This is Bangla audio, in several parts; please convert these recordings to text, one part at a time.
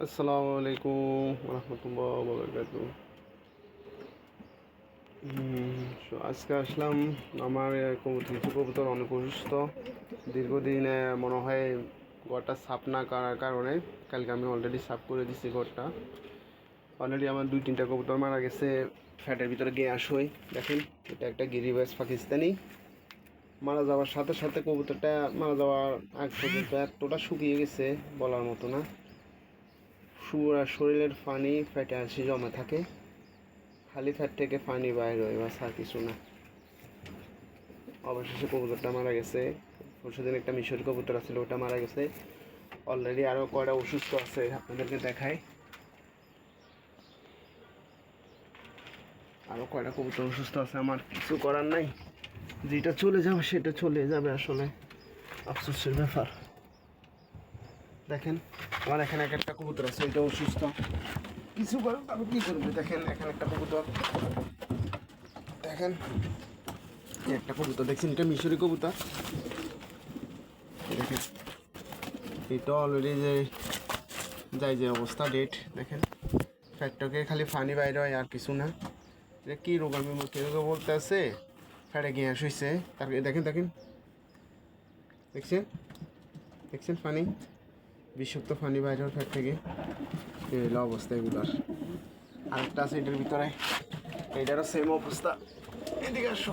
আসসালামু আলাইকুম রহমতুল্লাহ বারাকাতুহু। আজকে আসলাম। আমার কিছু কবুতর অনেক অসুস্থ। দীর্ঘদিন মনে হয় ঘরটা সাফ না করার কারণে কালকে আমি অলরেডি সাফ করে দিচ্ছি ঘরটা। অলরেডি আমার 2-3টা কবুতর মারা গেছে ফ্যাটের ভিতরে গ্যাস হয়ে। দেখেন, এটা একটা গিরিবাজ পাকিস্তানি। মারা যাওয়ার সাথে সাথে কবুতরটা মারা যাওয়ার আগ পর্যন্ত এতটা শুকিয়ে গেছে বলার মতো না। শরীরের পানি ফ্যাটে আসি জমা থাকে, খালি ফ্যাট থেকে পানি বাইর হয়, বাস আর কিছু না। অবশেষে কবুতরটা মারা গেছে। পরশুদিন একটা মিশর কবুতর ছিল, ওটা মারা গেছে। অলরেডি আরও কয়টা অসুস্থ আছে, আপনাদেরকে দেখাই। আরও কয়টা কবুতর অসুস্থ আছে, আমার কিছু করার নাই। যেটা চলে যাবে সেটা চলে যাবে, আসলে আফসোসের ব্যাপার। দেখেন, আমার এখানে একটা কবুতর আছে, এটা অসুস্থ। কিছু করেন তারপর কী করবে। দেখেন, এখানে একটা কবুতর, দেখেন একটা কবুতর দেখছেন, এটা মিশরি কবুতর। দেখেন, এটা অলরেডি যে অবস্থা ডেট। দেখেন, ফ্যাটটাকে খালি পানি বাইরে হয় আর কিছু না। এটা কী রোগ আমি কেউ বলতে আছে, ফ্যাটে গ্যাস হয়েছে। তার দেখেন দেখেন দেখছেন দেখছেন পানি, বিষাক্ত পানি বাইরে হয় ফ্যাট থেকে। এই হলো অবস্থা এগুলার। আরেকটা আছে এটার ভিতরে, এটারও সেম অবস্থা। এদিকে আসো।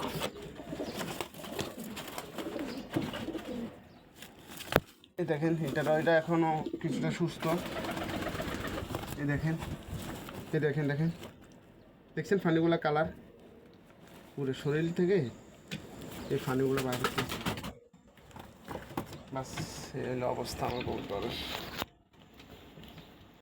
এই দেখেন, এটা এখনো কিছুটা সুস্থ। এই দেখেন, দেখেন দেখছেন ফানিগুলা কালার, পুরো শরীর থেকে এই ফানিগুলো বাইরে হচ্ছে। বাস এই হলো অবস্থা আমার কবুতরের।